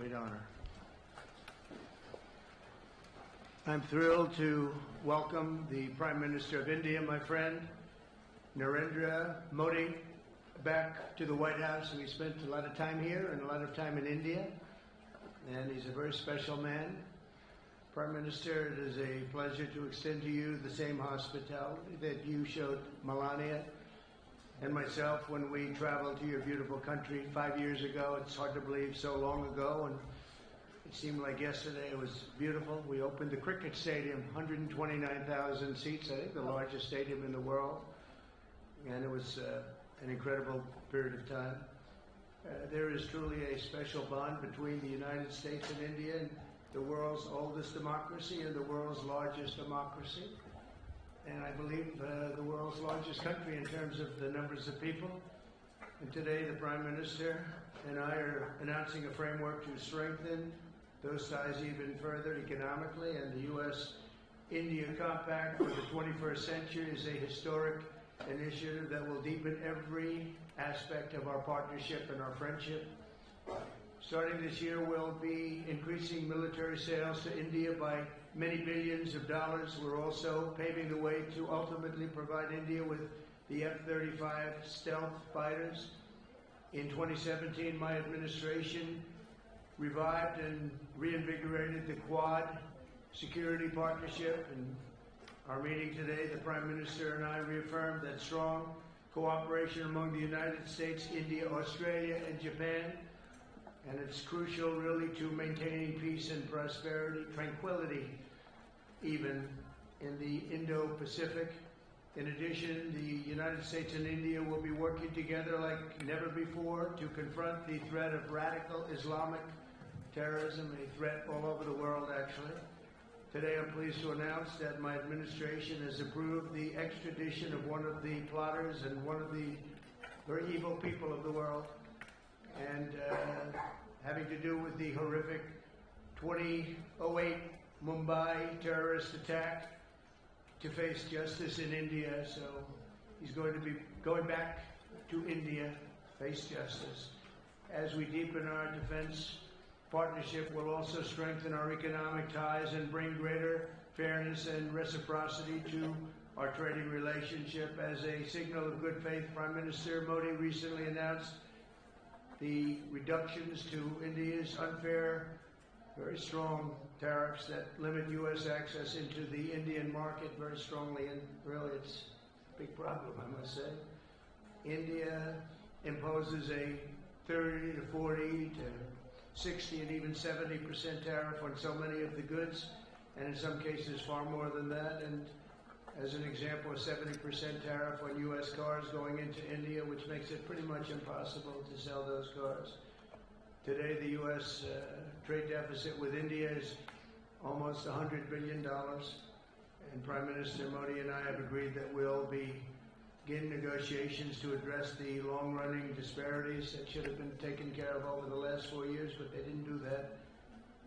great honor. I'm thrilled to welcome the Prime Minister of India, my friend, Narendra Modi, back to the White House. We spent a lot of time here and a lot of time in India, and he's a very special man. Prime Minister, it is a pleasure to extend to you the same hospitality that you showed Melania and myself when we traveled to your beautiful country 5 years ago. It's hard to believe, so long ago, and it seemed like yesterday. It was beautiful. We opened the cricket stadium, 129,000 seats, I think the largest stadium in the world, and it was an incredible period of time. There is truly a special bond between the United States and India, and the world's oldest democracy and the world's largest democracy, and I believe the world's largest country in terms of the numbers of people. And today the Prime Minister and I are announcing a framework to strengthen those ties even further economically, and the U.S.-India Compact for the 21st century is a historic initiative that will deepen every aspect of our partnership and our friendship. Starting this year, we'll be increasing military sales to India by many billions of dollars. We're also paving the way to ultimately provide India with the F-35 stealth fighters. In 2017, my administration revived and reinvigorated the Quad security partnership. And our meeting today, the Prime Minister and I reaffirmed that strong cooperation among the United States, India, Australia, and Japan. And it's crucial, really, to maintaining peace and prosperity, tranquility, even in the Indo-Pacific. In addition, the United States and India will be working together like never before to confront the threat of radical Islamic terrorism, a threat all over the world, actually. Today, I'm pleased to announce that my administration has approved the extradition of one of the plotters and one of the very evil people of the world, and having to do with the horrific 2008 Mumbai terrorist attack, to face justice in India. So he's going to be going back to India, face justice. As we deepen our defense partnership, we'll also strengthen our economic ties and bring greater fairness and reciprocity to our trading relationship. As a signal of good faith, Prime Minister Modi recently announced the reductions to India's unfair, very strong tariffs that limit U.S. access into the Indian market very strongly, and really it's a big problem, I must say. India imposes a 30 to 40 to 60 and even 70% tariff on so many of the goods, and in some cases far more than that. And as an example, a 70% tariff on U.S. cars going into India, which makes it pretty much impossible to sell those cars. Today, the U.S. trade deficit with India is almost $100 billion, and Prime Minister Modi and I have agreed that we'll begin negotiations to address the long-running disparities that should have been taken care of over the last 4 years, but they didn't do that,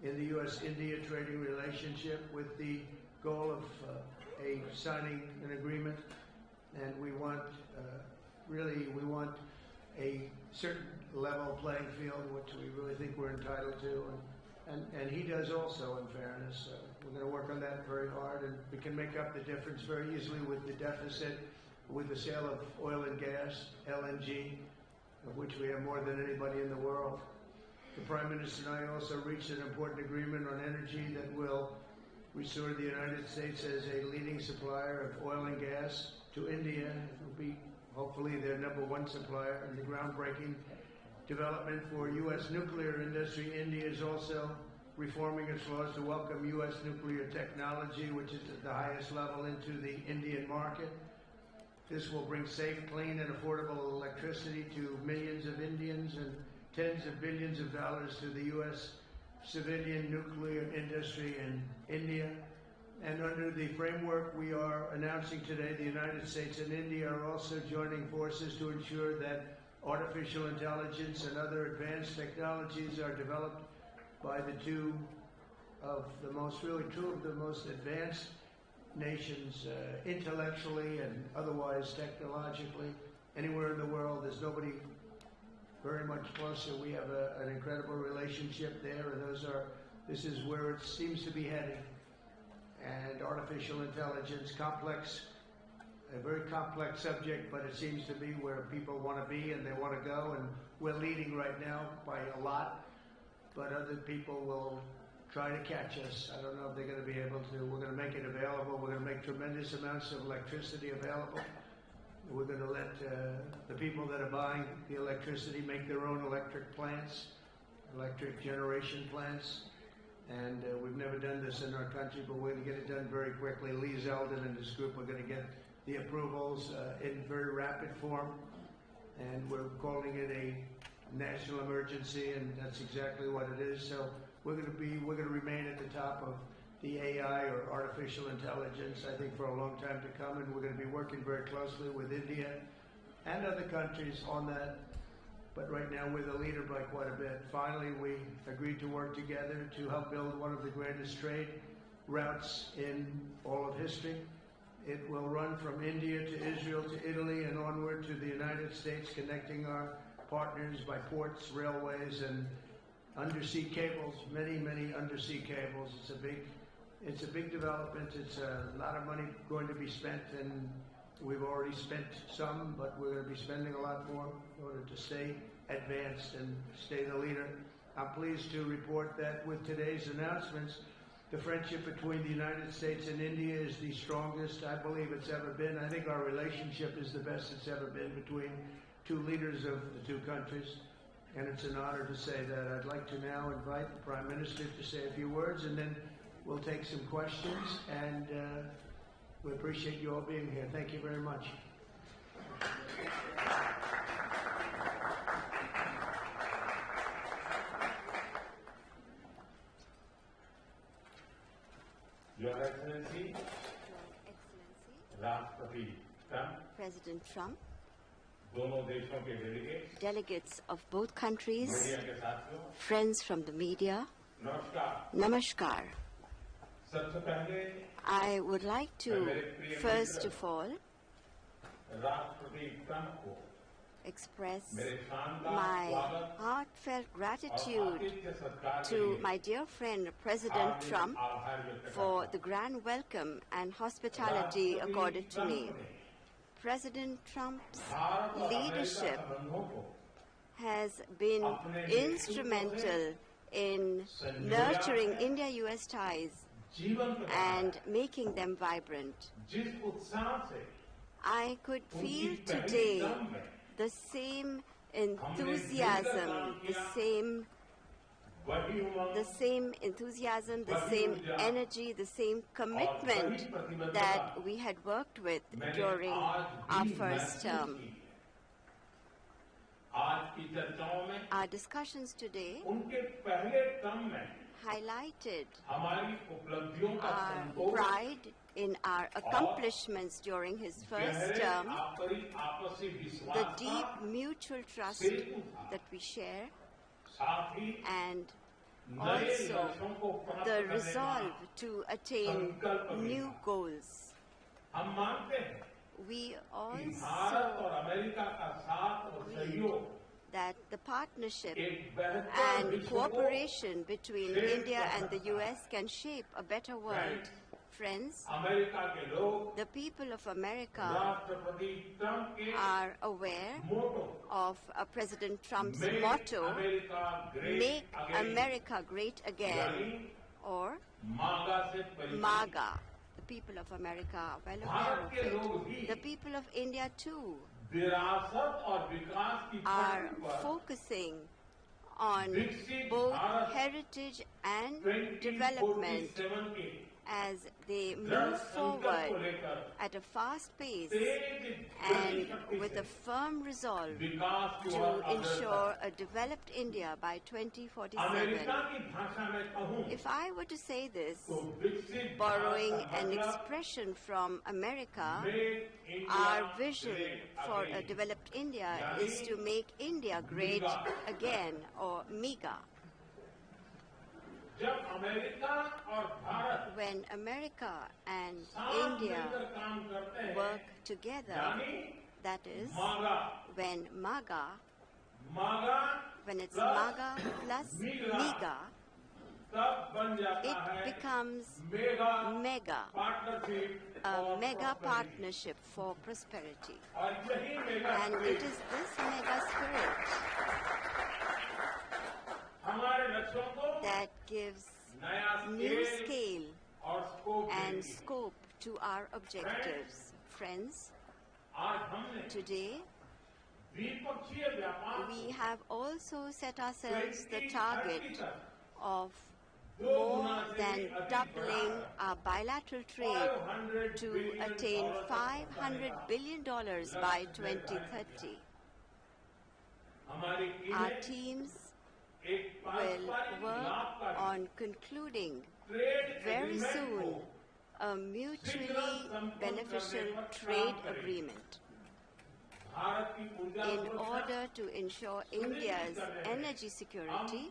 in the U.S.-India trading relationship, with the goal of signing an agreement. And we want, we want a certain level playing field, which we really think we're entitled to, and he does also, in fairness. We're going to work on that very hard, and we can make up the difference very easily with the deficit, with the sale of oil and gas, LNG, of which we have more than anybody in the world. The Prime Minister and I also reached an important agreement on energy that will restore the United States as a leading supplier of oil and gas to India. It will be hopefully their #1 supplier, and the groundbreaking development for U.S. nuclear industry. India is also reforming its laws to welcome U.S. nuclear technology, which is at the highest level, into the Indian market. This will bring safe, clean, and affordable electricity to millions of Indians and tens of billions of dollars to the U.S. civilian nuclear industry in India. And under the framework we are announcing today, the United States and India are also joining forces to ensure that artificial intelligence and other advanced technologies are developed by two of the most advanced nations, intellectually and otherwise technologically, anywhere in the world. There's nobody very much closer. We have an incredible relationship there, and this is where it seems to be heading. And artificial intelligence, a very complex subject, but it seems to be where people want to be and they want to go, and we're leading right now by a lot, but other people will try to catch us. I don't know if they're going to be able to. We're going to make it available. We're going to make tremendous amounts of electricity available. We're going to let the people that are buying the electricity make their own electric plants, electric generation plants. And we've never done this in our country, but we're going to get it done very quickly. Lee Zeldin and his group are going to get the approvals in very rapid form. And we're calling it a national emergency, and that's exactly what it is. So we're going to remain at the top of the AI, or artificial intelligence, I think, for a long time to come, and we're going to be working very closely with India and other countries on that. But right now we're the leader by quite a bit. Finally, we agreed to work together to help build one of the greatest trade routes in all of history. It will run from India to Israel to Italy and onward to the United States, connecting our partners by ports, railways, and undersea cables, many, many undersea cables. It's a big development. It's a lot of money going to be spent, and we've already spent some, but we're going to be spending a lot more in order to stay advanced and stay the leader. I'm pleased to report that with today's announcements, the friendship between the United States and India is the strongest I believe it's ever been. I think our relationship is the best it's ever been between two leaders of the two countries, and it's an honor to say that. I'd like to now invite the Prime Minister to say a few words, and then we'll take some questions, and we appreciate you all being here. Thank you very much. Your Excellency, Rashtrapati Trump, President Trump, दोनों देशों के delegates of both countries, media के साथियों, friends from the media, नमस्कार। Namaskar. सबसे पहले I would like to, first of all, राष्ट्रपति Trump को express मेरे शानदार my स्वागत heartfelt और gratitude आतिथ्य सत्कार के to लिए my dear friend President Hardik Trump आभार व्यक्त for करता the grand welcome and hospitality हूं। accorded to राष्ट्रपति me. ट्रंप ने President Trump's भारत और अमेरिका leadership संबंधों को has been instrumental in nurturing India-US ties जीवंत and making them vibrant. जिस उत्साह से I could feel उनकी पहली today टर्म में the same enthusiasm, the same enthusiasm, the same energy, the same commitment that we had worked with during our first term. आज की चर्चाओं में Our discussions today उनके पहले टर्म में highlighted हमारी उपलब्धियों का our Santosh pride in our accomplishments during his first गहरे term, आपसी विश्वास the का deep mutual trust that we share, साथ ही and नए also लक्ष्यों को प्राप्त the करने का resolve to attain new goals. हम मानते हैं We कि भारत also और अमेरिका का साथ और सहयोग that the partnership एक बेहतर and विश्व को cooperation between India and the US can shape a better world. Friends, America के लोग the people of America राष्ट्रपति ट्रंप के are aware motto of President Trump's Make motto, America Great Make Again, America Great Again, यानी or मागा से परिचित MAGA. The people of America are well aware Bharat of के लोग it. भी The people of India too विरासत और विकास की are पटरी पर focusing on विकसित both Bharat heritage and development 2047 के as they दृढ़ move संकल्प को forward लेकर at a fast pace Tej and गति शक्ति with a से firm resolve विकास की to ओर अग्रसर ensure a developed India by 2047. America की भाषा में कहूं If I were to say this, तो विकसित borrowing भारत का an मतलब expression from America, Make India our vision Great for a Again. developed India is to make India great again, or MEGA. जब America और भारत When America and साथ India मिलकर काम करते हैं work together, यानी that is, मागा when MAGA मागा When it's MAGA plus MEGA, तब बन जाता it है becomes mega MEGA, partnership a mega partnership for prosperity. और यही mega And it is this mega spirit हमारे लक्ष्यों को that gives नया new स्केल scale और स्कोप and देगी। scope to our objectives. Friends, आज हमने today द्विपक्षीय व्यापार we have also set ourselves the 2030 target तक of दो more गुना से than भी अधिक doubling बढ़ाकर our bilateral trade $500 to billion attain तक $500 बढ़ेगा। billion by 2030. हमारी Our टीमें teams एक will पारस्परिक work लाभकारी on concluding trade very agreement soon को a mutually beneficial trade agreement Bharat की ऊर्जा in सुरक्षा, order to ensure India's energy security.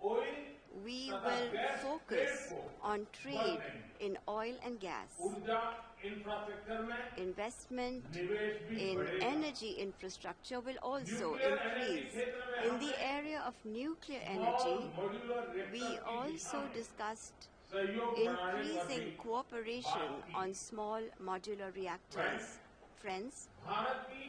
Oil We तथा will गैस focus ट्रेड को on trade in oil and gas. ऊर्जा infrastructure में Investment निवेश भी in बढ़ेगा। energy infrastructure will also nuclear energy increase. क्षेत्र में In the हमने area of nuclear small energy, modular reactor we की दिशा also में discussed सहयोग बढ़ाने पर increasing भी cooperation बात की। on small modular reactors. Friends, Bharat की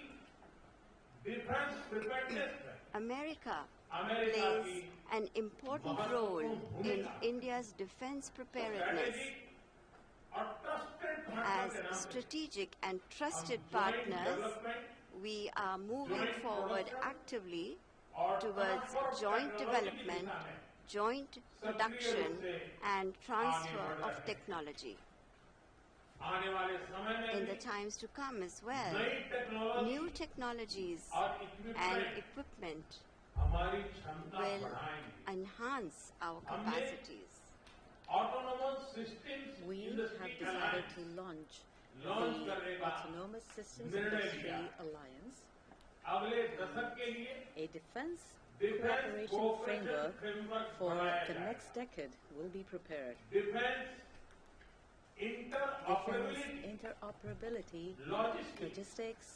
डिफेंस प्रिपेयर्डनेस में America अमेरिका plays की an important role in India's defense preparedness. Strategic और ट्रस्टेड पार्टनर As के नाम पे strategic and हम trusted joint partners, development we are moving joint forward production actively और towards transfer of joint technology की development, दिशा में joint production, and transfer आगे बढ़ of रहे हैं। technology. आने वाले समय में In the भी times to come as well, नई टेक्नोलॉजी new technologies और and इक्विपमेंट equipment हमारी क्षमता will बढ़ाएंगे। enhance our हमने capacities. Autonomous systems We industry have decided to alliance launch launch the करने का Autonomous Systems निर्णय Industry लिया। Alliance, अगले दशक के लिए a defense defence cooperation framework framework for बनाया the जाएगा। next decade will be prepared. Defence Defense interoperability interoperability, logistics logistics,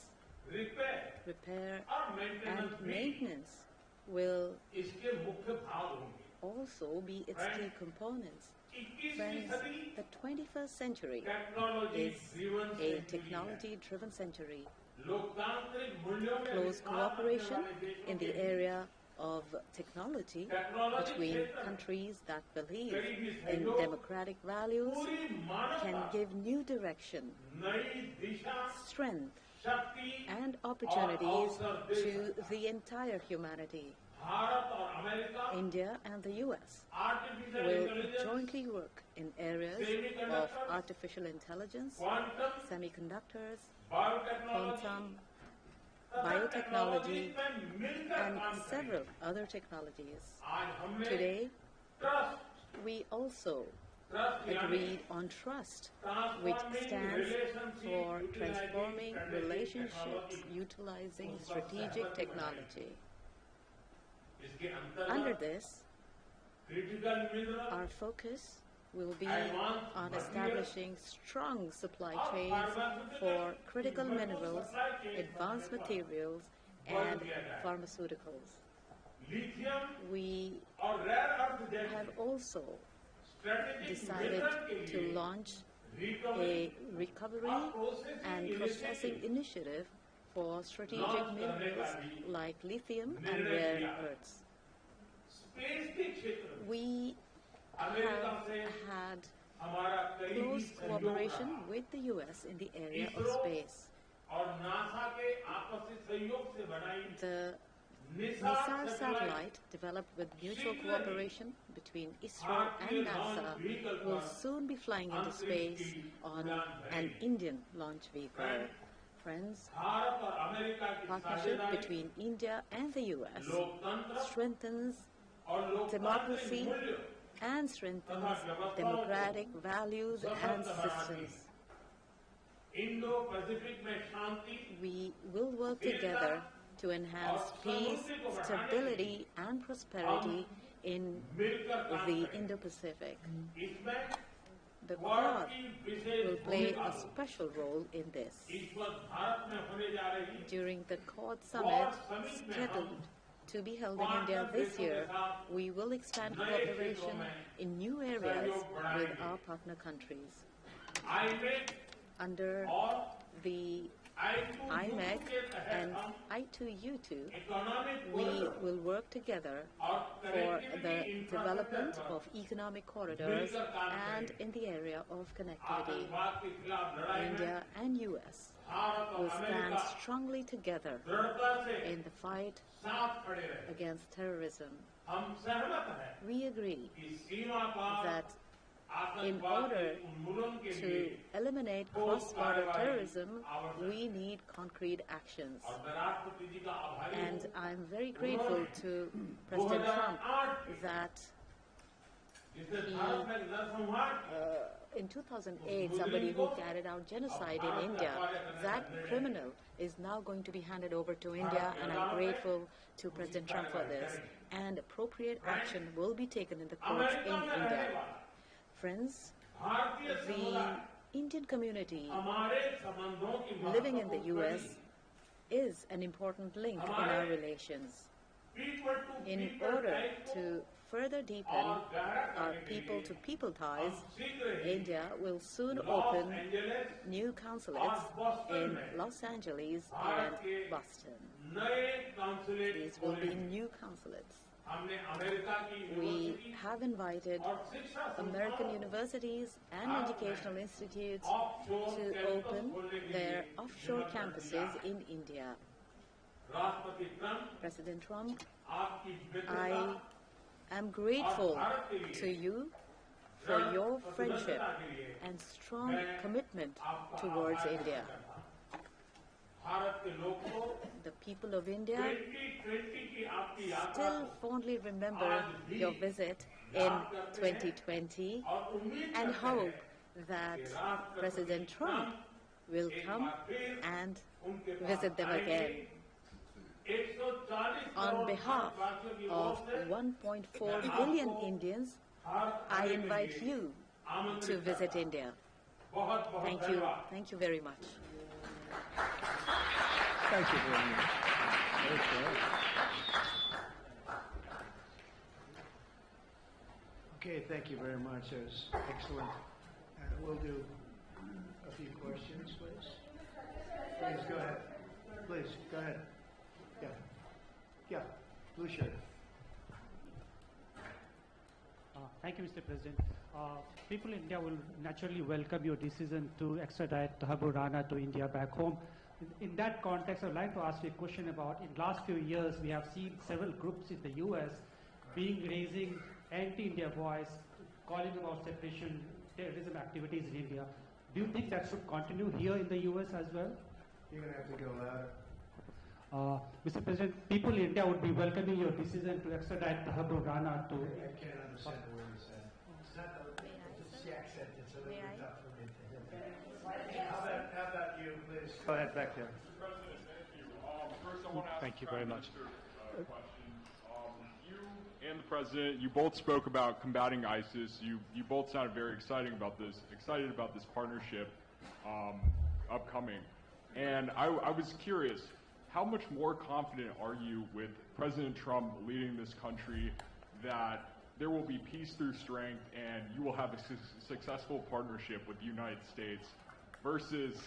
repair repair, और मेंटेनेंस and भी maintenance will इसके मुख्य भाग होंगे। also be its key components. 21वीं Friends, सदी the 21st century technology is driven a technology-driven century. लोकतांत्रिक मूल्यों में Close विश्वास रखने cooperation वाले देशों in the के area of technology between countries that believe in democratic values पूरी can मानवता give new direction, नई दिशा strength, शक्ति and opportunities और अवसर दे to the entire humanity. Bharat और America India and the US artificial will intelligence jointly work in areas of artificial intelligence, quantum semiconductors, biotechnology quantum, तथा biotechnology, में मिलकर and काम several करेंगे। other technologies. आज हमने Today, trust we also trust यानी agreed on trust, which stands for transforming relationships utilizing strategic technology. इसके Under अंतर्गत this, critical mineral our focus will be on establishing strong supply chains for critical minerals, advanced materials, and pharmaceuticals. Lithium We और rare earth जैसे have also strategic decided mineral के to लिए launch recovery a recovery and processing initiative for strategic minerals like lithium and rare earths. Space के क्षेत्र में We America have से had हमारा करीबी close सहयोग cooperation रहा। with the US in the area of ISRO space. और नासा के आपसी सहयोग से बनाई The Nisar NISAR satellite satellite, developed with mutual cooperation between ISRO and NASA, will soon be flying into space on an Indian launch vehicle. Friends, Bharat और America की partnership साझेदारी between India and the US लोकतंत्र strengthens और लोकतांत्रिक democracy मूल्यों and strengthens democratic values and systems. Indo Pacific में शांति We will work together to enhance peace, stability, and prosperity in मिलकर काम the करें। Indo-Pacific. इसमें the Quad will play a special role in this. During the Quad Summit scheduled to be held in India this year, we will expand cooperation in new areas with our partner countries. Under the IMEC and I2U2, we will work together for the development of economic corridors and in the area of connectivity. India and US will stand strongly together in the fight against terrorism. We agree that in order to eliminate cross-border terrorism, we need concrete actions. And I'm very grateful to President Trump that in 2008, somebody who carried out genocide in India, that criminal is now going to be handed over to India, and I'm grateful to President Trump for this. And appropriate action will be taken in the courts in India. Friends, the Indian community living in the US is an important link in our relations. In order to further deepen our people-to-people ties, India will soon open new consulates in Los Angeles and Boston. These will be new consulates. We have invited American universities and educational institutes to open their offshore campuses in India. President Trump, I am grateful to you for your friendship and strong commitment towards India. The people of India still fondly remember your visit in 2020 and hope that President Trump will come and visit them again. On behalf of 1.4 billion Indians, I invite you to visit India. Thank you. Thank you very much. Thank you very much. Okay, thank you very much. That was excellent. We'll do a few questions, please. Please, go ahead. Please, go ahead. Yeah. Yeah, blue shirt. Thank you, Mr. President. People in India will naturally welcome your decision to extradite Habib Rana to India back home. In that context, I would like to ask you a question about, in the last few years, we have seen several groups in the U.S. raising anti-India voice, calling about separation, terrorism activities in India. Do you think that should continue here in the U.S. as well? You're going to have to go louder. Mr. President, people in India would be welcoming your decision to extradite Habib Rana to... I can't understand the word you said. It's not the accent. It's a little bit tough for me to hear. How about you, please? Go ahead, back there. Mr. President, thank you. First, I want to ask Thank you very much. a question. You and the President, you both spoke about combating ISIS. You both sounded very excited about this partnership upcoming. And I was curious, how much more confident are you with President Trump leading this country that there will be peace through strength and you will have a successful partnership with the United States versus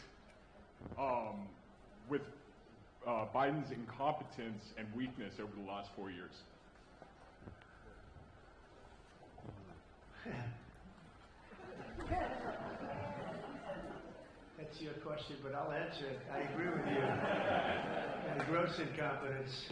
with Biden's incompetence and weakness over the last 4 years? That's your question, but I'll answer it. I agree with you. Gross incompetence.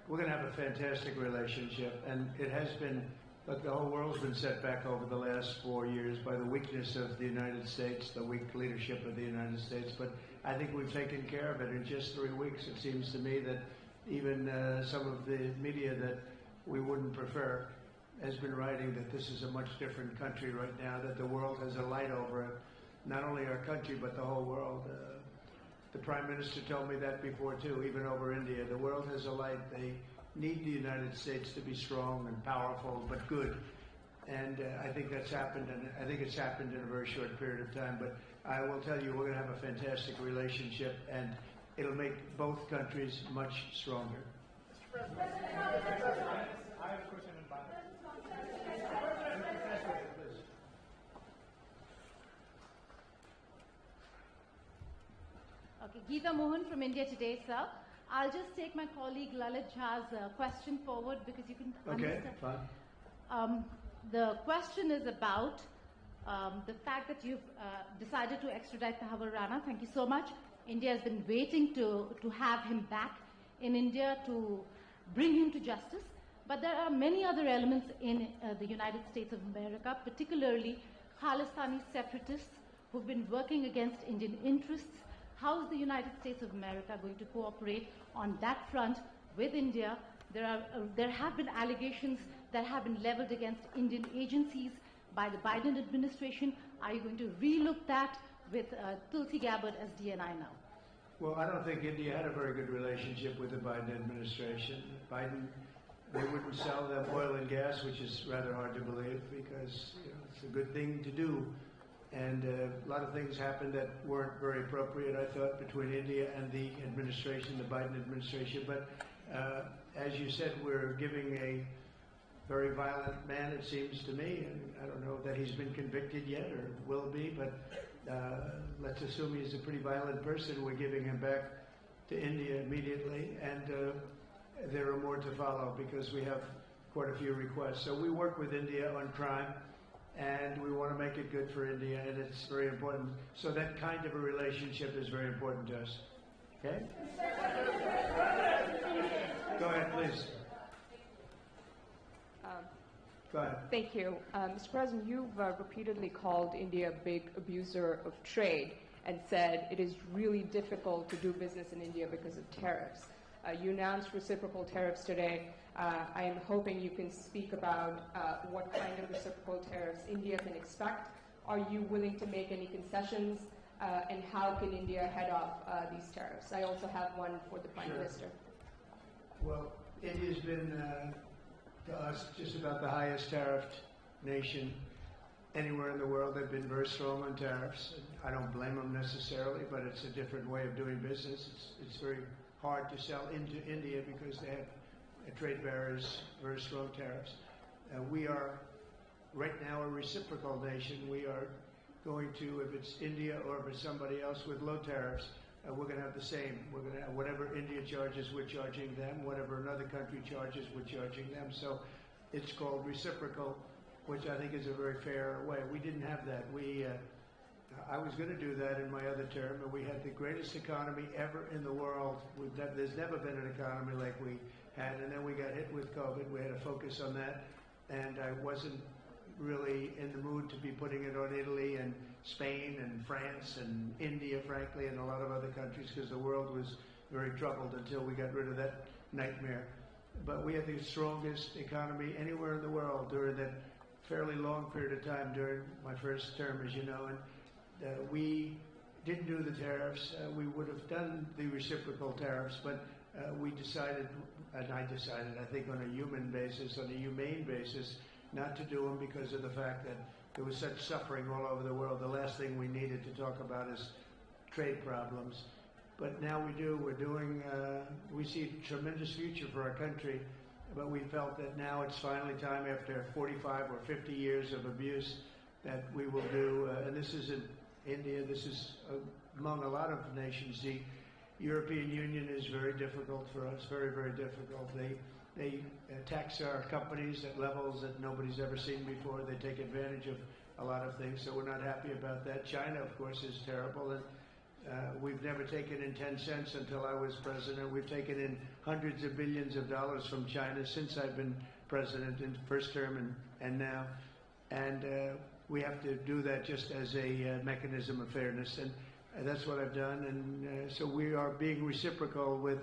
We're going to have a fantastic relationship, and it has been, look, the whole world's been set back over the last 4 years by the weakness of the United States, the weak leadership of the United States, but I think we've taken care of it in just 3 weeks. It seems to me that even some of the media that we wouldn't prefer has been writing that this is a much different country right now, that the world has a light over it, not only our country, but the whole world. The Prime Minister told me that before, too, even over India. The world has a light. They need the United States to be strong and powerful, but good. And I think that's happened, and I think it's happened in a very short period of time. But I will tell you, we're going to have a fantastic relationship, and it'll make both countries much stronger. I have a question in Okay, Geeta Mohan from India Today, sir. I'll just take my colleague Lalit Jha's question forward because you can Okay, understand. fine. The question is about the fact that you've decided to extradite Tahabur Rana. Thank you so much. India has been waiting to have him back in India to bring him to justice. But there are many other elements in the United States of America, particularly Khalistani separatists who've been working against Indian interests. How is the United States of America going to cooperate on that front with India? There have been allegations that have been leveled against Indian agencies by the Biden administration. Are you going to relook that with Tulsi Gabbard as DNI now? Well, I don't think India had a very good relationship with the Biden administration. They wouldn't sell them oil and gas, which is rather hard to believe because it's a good thing to do. And a lot of things happened that weren't very appropriate, I thought, between India and the administration, the Biden administration. But as you said, we're giving a very violent man, it seems to me, and I don't know that he's been convicted yet or will be, but let's assume he's a pretty violent person. We're giving him back to India immediately, and there are more to follow because we have quite a few requests. So we work with India on crime, and we want to make it good for India, and it's very important. So that kind of a relationship is very important to us. Okay? Go ahead, please. Go ahead. Thank you. Mr. President, you've repeatedly called India a big abuser of trade and said it is really difficult to do business in India because of tariffs. You announced reciprocal tariffs today. I am hoping you can speak about what kind of reciprocal tariffs India can expect. Are you willing to make any concessions? And how can India head off these tariffs? I also have one for the Prime Minister. Well, India's been, to us, just about the highest tariffed nation anywhere in the world. They've been very strong on tariffs. I don't blame them necessarily, but it's a different way of doing business. It's very hard to sell into India because they have trade barriers, very strong tariffs. We are right now a reciprocal nation. We are going to, if it's India or if it's somebody else with low tariffs, we're going to have the same. We're going to have whatever India charges, we're charging them. Whatever another country charges, we're charging them. So it's called reciprocal, which I think is a very fair way. We didn't have that. I was going to do that in my other term, and we had the greatest economy ever in the world. There's never been an economy like we had, and then we got hit with COVID. We had to focus on that, and I wasn't really in the mood to be putting it on Italy and Spain and France and India, frankly, and a lot of other countries, because the world was very troubled until we got rid of that nightmare. But we had the strongest economy anywhere in the world during that fairly long period of time during my first term, as you know, and we didn't do the tariffs. We would have done the reciprocal tariffs, but we decided, and I decided, I think on a human basis, on a humane basis, not to do them because of the fact that there was such suffering all over the world. The last thing we needed to talk about is trade problems. But now we do. We're doing, we see a tremendous future for our country, but we felt that now it's finally time, after 45 or 50 years of abuse, that we will do, and this isn't India, this is among a lot of nations. The European Union is very difficult for us, very, very difficult. They tax our companies at levels that nobody's ever seen before. They take advantage of a lot of things, so we're not happy about that. China, of course, is terrible, and we've never taken in 10 cents until I was president. We've taken in hundreds of billions of dollars from China since I've been president in first term and now. And we have to do that just as a mechanism of fairness, and that's what I've done. And so we are being reciprocal with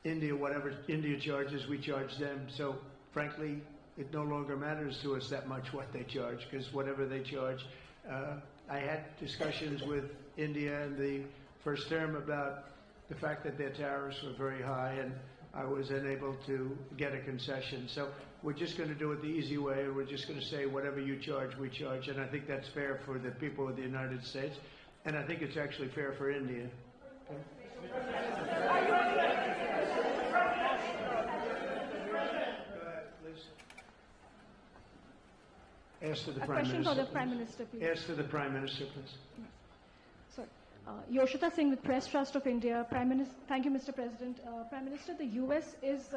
India. Whatever India charges, we charge them. So frankly, it no longer matters to us that much what they charge, because whatever they charge, I had discussions with India in the first term about the fact that their tariffs were very high, and I was unable to get a concession. So we're just going to do it the easy way, and we're just going to say whatever you charge, we charge. And I think that's fair for the people of the United States, and I think it's actually fair for India. Ask to the Prime Minister. A question for the Prime Minister, please. Ask to the Prime Minister, please. Sorry. Yoshita Singh with Press Trust of India. Thank you, Mr. President. Prime Minister, the U.S. is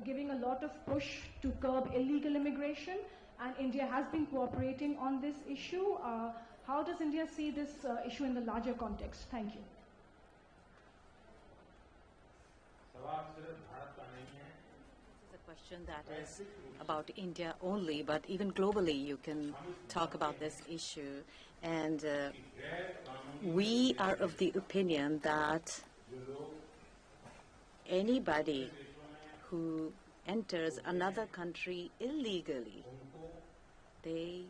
giving a lot of push to curb illegal immigration, and India has been cooperating on this issue. How does India see this issue in the larger context? Thank you. Question that is about India only, but even globally you can talk about this issue. And we are of the opinion that anybody who enters another country illegally, they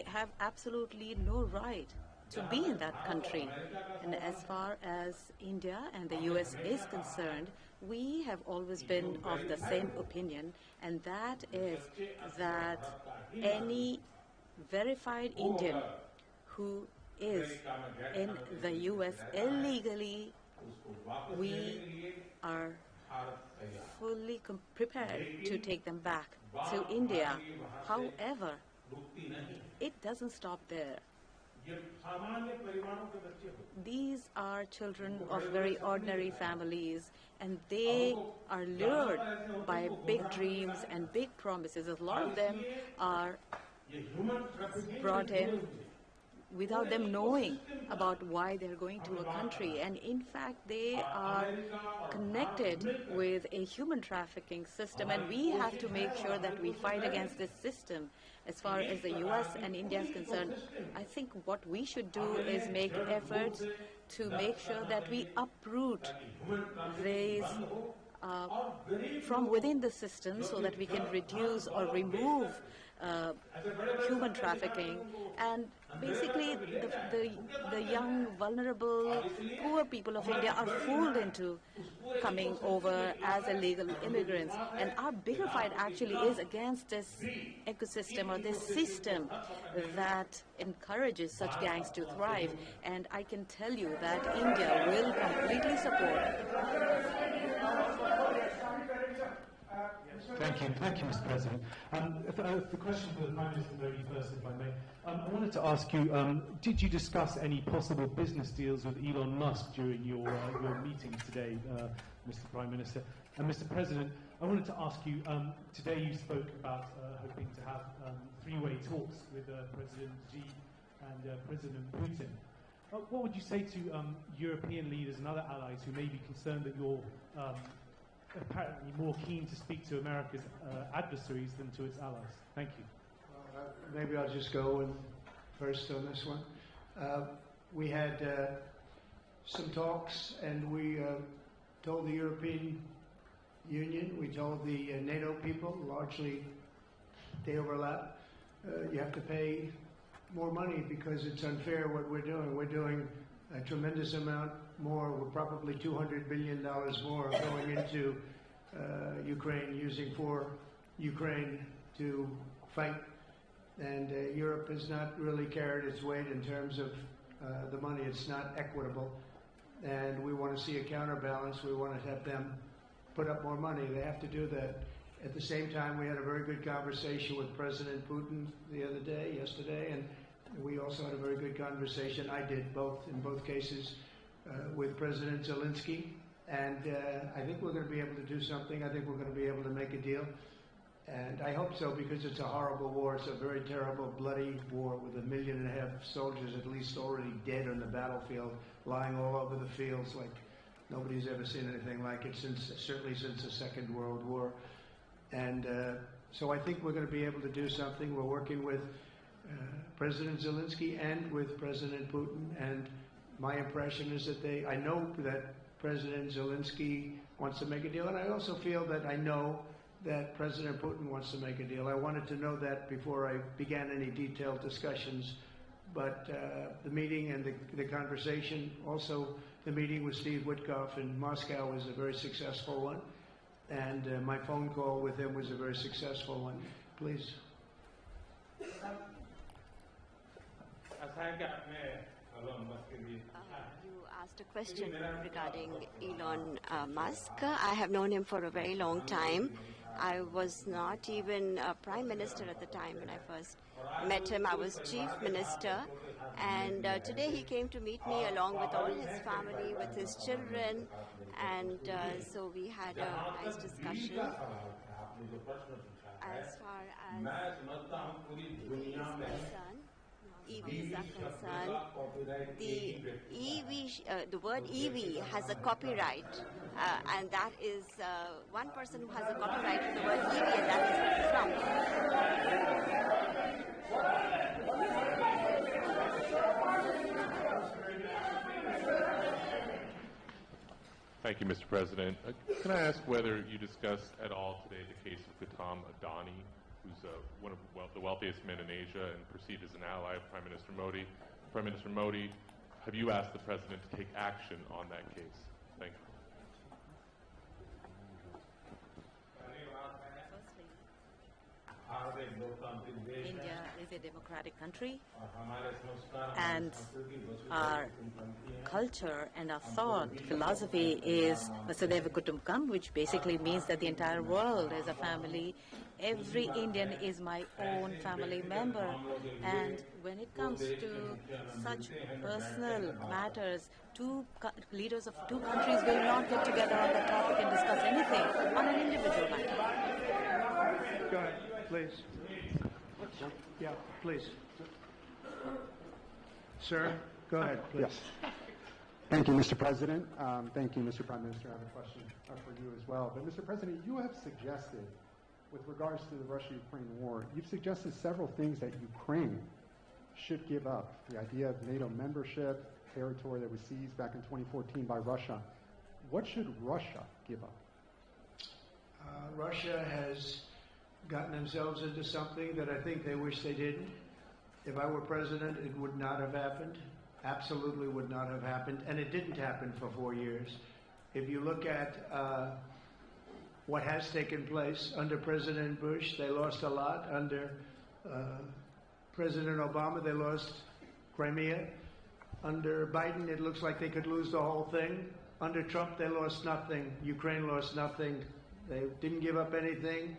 have absolutely no right to be in that country. And as far as India and the US is concerned, we have always been of the same opinion, and that is that any verified Indian who is in the US illegally, we are fully prepared to take them back to India. However, it doesn't stop there. These are children of very ordinary families, and they are lured by big dreams and big promises. A lot of them are brought in without them knowing about why they're going to a country. And in fact, they are connected with a human trafficking system, and we have to make sure that we fight against this system. As far as the US and India is concerned, I think what we should do is make efforts to make sure that we uproot these from within the system so that we can reduce or remove human trafficking. And basically the young, vulnerable, poor people of India are fooled into coming over as illegal immigrants. And our bigger fight actually is against this ecosystem or this system that encourages such gangs to thrive. And I can tell you that India will completely support. Thank you, Mr. President. The question for the Prime Minister very first, if I may. I wanted to ask you, did you discuss any possible business deals with Elon Musk during your meeting today, Mr. Prime Minister? And Mr. President, I wanted to ask you, today you spoke about hoping to have three-way talks with President Xi and President Putin. What would you say to European leaders and other allies who may be concerned that you're apparently more keen to speak to America's adversaries than to its allies? Thank you. Maybe I'll just go in first on this one. We had some talks, and we told the European Union, we told the NATO people, largely they overlap, you have to pay more money because it's unfair what we're doing. We're doing a tremendous amount more. We're probably $200 billion more going into Ukraine, using for Ukraine to fight. And Europe has not really carried its weight in terms of the money. It's not equitable. And we want to see a counterbalance. We want to have them put up more money. They have to do that. At the same time, we had a very good conversation with President Putin yesterday, and we also had a very good conversation. I did in both cases, with President Zelensky. And I think we're going to be able to do something. I think we're going to be able to make a deal. And I hope so, because it's a horrible war. It's a very terrible, bloody war with 1.5 million soldiers at least already dead on the battlefield, lying all over the fields like nobody's ever seen anything like it, certainly since the Second World War. And so I think we're going to be able to do something. We're working with President Zelensky and with President Putin. And my impression is that I know that President Zelensky wants to make a deal. And I also feel that I know that President Putin wants to make a deal. I wanted to know that before I began any detailed discussions but the meeting and the conversation, also the meeting with Steve Witkoff in Moscow was a very successful one, and my phone call with him was a very successful one. Please. You asked a question regarding Elon Musk. I have known him for a very long time. I was not even a prime minister at the time when I first met him. I was chief minister, and today he came to meet me along with all his family, with his children, and so we had a nice discussion. As far as EVs are concerned, the word EV has a copyright, and that is one person who has a copyright for the word EV, and that is Trump. Thank you, Mr. President. Can I ask whether you discussed at all today the case of Gautam Adani, who's one of the wealthiest men in Asia and perceived as an ally of Prime Minister Modi? Prime Minister Modi, have you asked the President to take action on that case? Thank you. India is a democratic country, and our culture and our thought philosophy is Vasudhaiva Kutumbakam, which basically means that the entire world is a family. Every Indian is my own family member, and when it comes to such personal matters, leaders of two countries will not get together on that topic and discuss anything on an individual matter. Go ahead, please. Yeah, please. Sir, go ahead, please. Yes. Thank you, Mr. President. Thank you, Mr. Prime Minister. I have a question for you as well. But, Mr. President, you have suggested, with regards to the Russia-Ukraine war, you've suggested several things that Ukraine should give up. The idea of NATO membership, territory that was seized back in 2014 by Russia. What should Russia give up? Russia has gotten themselves into something that I think they wish they didn't. If I were president, it would not have happened. Absolutely would not have happened. And it didn't happen for 4 years. If you look at what has taken place under President Bush, they lost a lot. Under President Obama, they lost Crimea. Under Biden, it looks like they could lose the whole thing. Under Trump, they lost nothing. Ukraine lost nothing. They didn't give up anything.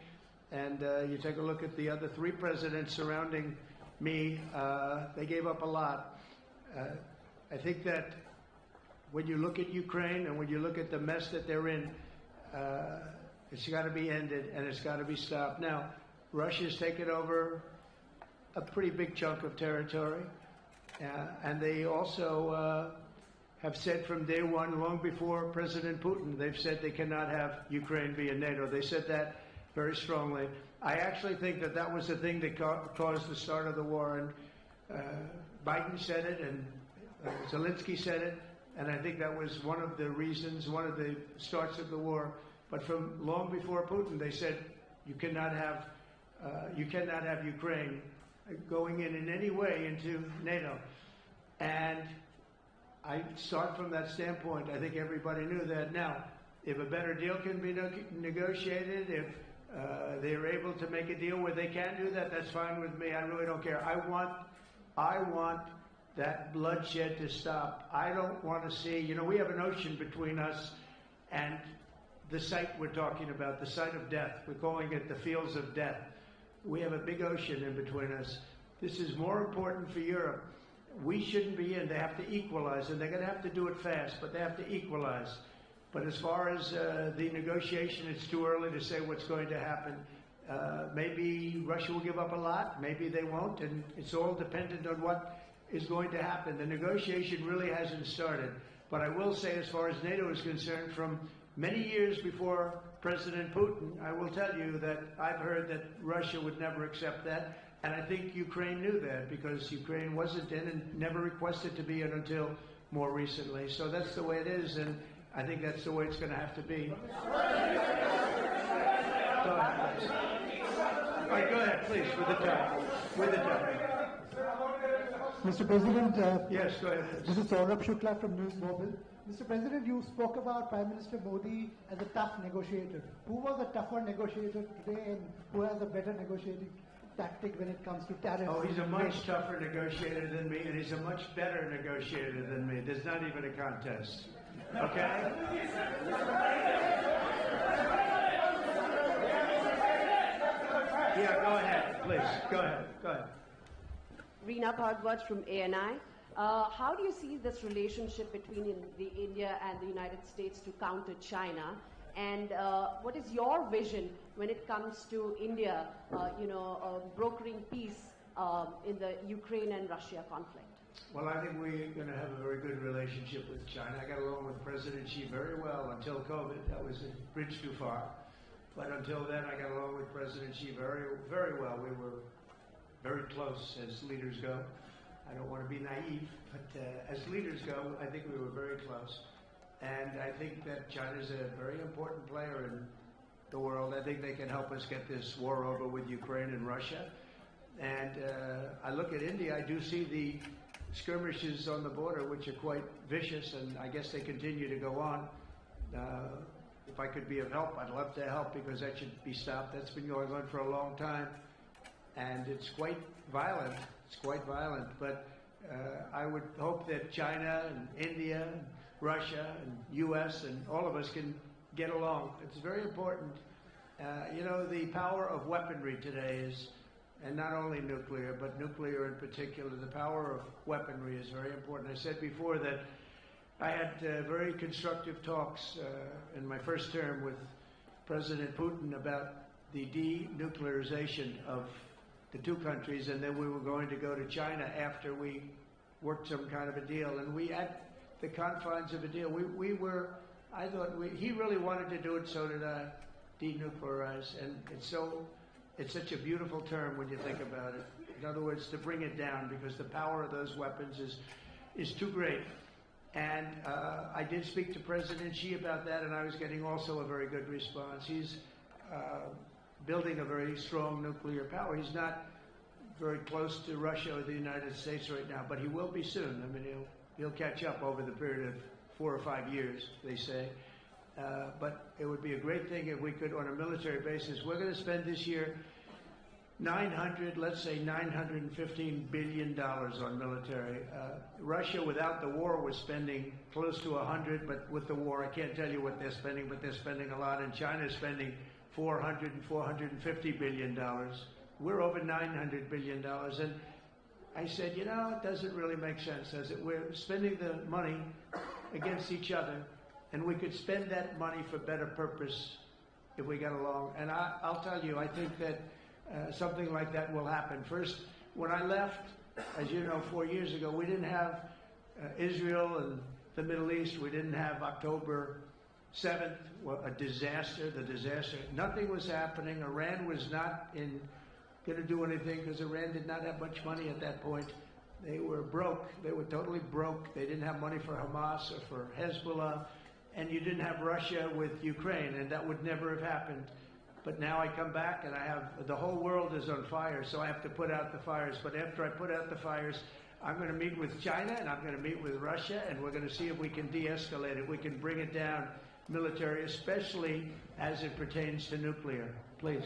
And you take a look at the other three presidents surrounding me, they gave up a lot. I think that when you look at Ukraine and when you look at the mess that they're in, it's got to be ended and it's got to be stopped. Now, Russia's taken over a pretty big chunk of territory, and they also have said from day one, long before President Putin, they've said they cannot have Ukraine be in NATO. They said that very strongly. I actually think that that was the thing that caused the start of the war, and Biden said it, and Zelensky said it, and I think that was one of the reasons, one of the starts of the war. But from long before Putin, they said you cannot have Ukraine going in any way into NATO. And I start from that standpoint. I think everybody knew that. Now, if a better deal can be negotiated, if they're able to make a deal where they can do that, that's fine with me. I really don't care. I want that bloodshed to stop. I don't want to see, we have an ocean between us and the site we're talking about, the site of death. We're calling it the fields of death. We have a big ocean in between us. This is more important for Europe. We shouldn't be in. They have to equalize, and they're going to have to do it fast, but they have to equalize. But as far as the negotiation, it's too early to say what's going to happen. Maybe Russia will give up a lot. Maybe they won't. And it's all dependent on what is going to happen. The negotiation really hasn't started. But I will say, as far as NATO is concerned, from many years before President Putin, I will tell you that I've heard that Russia would never accept that. And I think Ukraine knew that, because Ukraine wasn't in and never requested to be in until more recently. So that's the way it is. And I think that's the way it's going to have to be. All right, go ahead, please, with the time. Mr. President, yes, go ahead. this is Saurabh Shukla from News Mobile. Mr. President, you spoke about Prime Minister Modi as a tough negotiator. Who was a tougher negotiator today, and who has a better negotiating tactic when it comes to tariffs? Oh, he's a much tougher negotiator than me, and he's a much better negotiator than me. There's not even a contest. Okay? Yeah, go ahead, please. Go ahead. Go ahead. Reena Bhardwaj from ANI. How do you see this relationship between the India and the United States to counter China? And what is your vision when it comes to India, brokering peace in the Ukraine and Russia conflict? Well, I think we're going to have a very good relationship with China. I got along with President Xi very well until COVID. That was a bridge too far. But until then, I got along with President Xi very, very well. We were very close as leaders go. I don't want to be naive, but as leaders go, I think we were very close. And I think that China's a very important player in the world. I think they can help us get this war over with Ukraine and Russia. And I look at India, I do see the skirmishes on the border, which are quite vicious, and I guess they continue to go on. If I could be of help, I'd love to help, because that should be stopped. That's been going on for a long time, and it's quite violent. It's quite violent, but I would hope that China and India and Russia and U.S. and all of us can get along. It's very important. The power of weaponry today is, and not only nuclear, but nuclear in particular, the power of weaponry is very important. I said before that I had very constructive talks in my first term with President Putin about the denuclearization of the two countries, and then we were going to go to China after we worked some kind of a deal. And we, at the confines of a deal, he really wanted to do it, so did I, denuclearize. And it's such a beautiful term when you think about it. In other words, to bring it down, because the power of those weapons is too great. And I did speak to President Xi about that, and I was getting also a very good response. He's building a very strong nuclear power. He's not very close to Russia or the United States right now, but he will be soon. I mean, he'll catch up over the period of 4 or 5 years, they say. But it would be a great thing if we could, on a military basis. We're going to spend this year $915 billion on military. Russia, without the war, was spending close to 100, but with the war, I can't tell you what they're spending, but they're spending a lot. And China's spending $400 and $450 billion. We're over $900 billion. And I said, it doesn't really make sense, does it? We're spending the money against each other, and we could spend that money for better purpose if we got along. And I'll tell you, I think that something like that will happen. First, when I left, as you know, 4 years ago, we didn't have Israel and the Middle East. We didn't have October 7th, a disaster, Nothing was happening. Iran was not going to do anything, because Iran did not have much money at that point. They were broke. They were totally broke. They didn't have money for Hamas or for Hezbollah. And you didn't have Russia with Ukraine, and that would never have happened. But now I come back, and the whole world is on fire, so I have to put out the fires. But after I put out the fires, I'm going to meet with China, and I'm going to meet with Russia, and we're going to see if we can de-escalate it. We can bring it down military, especially as it pertains to nuclear. Please.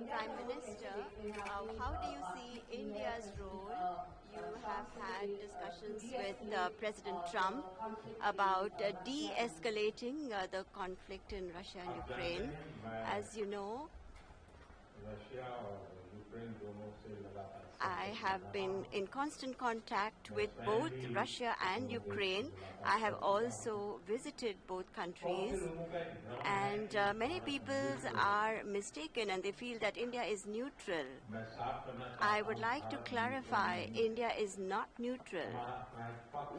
Prime Minister, how do you see India's role? You have had discussions with President Trump about de-escalating the conflict in Russia and Ukraine. As you know, I have been in constant contact with both Russia and Ukraine. I have also visited both countries, and many people are mistaken and they feel that India is neutral. I would like to clarify, India is not neutral.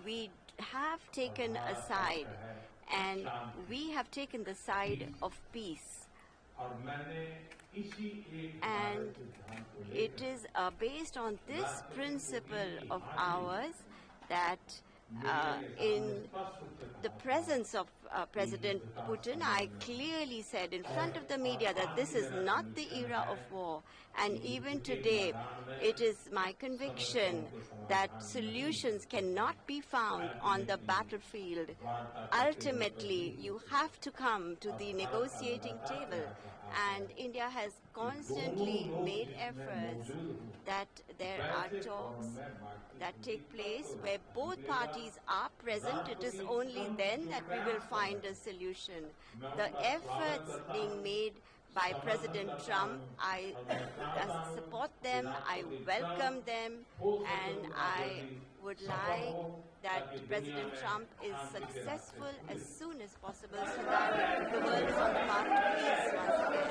We have taken a side, and we have taken the side of peace. And it is based on this principle of ours that in the presence of President Putin, I clearly said in front of the media that this is not the era of war. And even today, it is my conviction that solutions cannot be found on the battlefield. Ultimately, you have to come to the negotiating table. And India has constantly made efforts that there are talks that take place where both parties are present. It is only then that we will find a solution. The efforts being made by President Trump, I support them, I welcome them, and I would like that President Trump is successful as soon as possible so that the world is on the path to peace once again.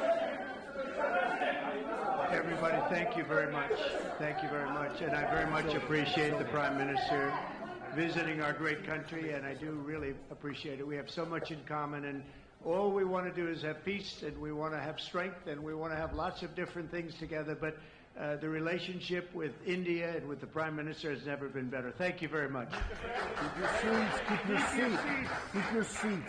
Everybody, thank you very much. Thank you very much. And I very much appreciate the Prime Minister visiting our great country, and I do really appreciate it. We have so much in common, and all we want to do is have peace, and we want to have strength, and we want to have lots of different things together. But the relationship with India and with the Prime Minister has never been better. Thank you very much. Keep your seats. Keep your seat. Keep your seat.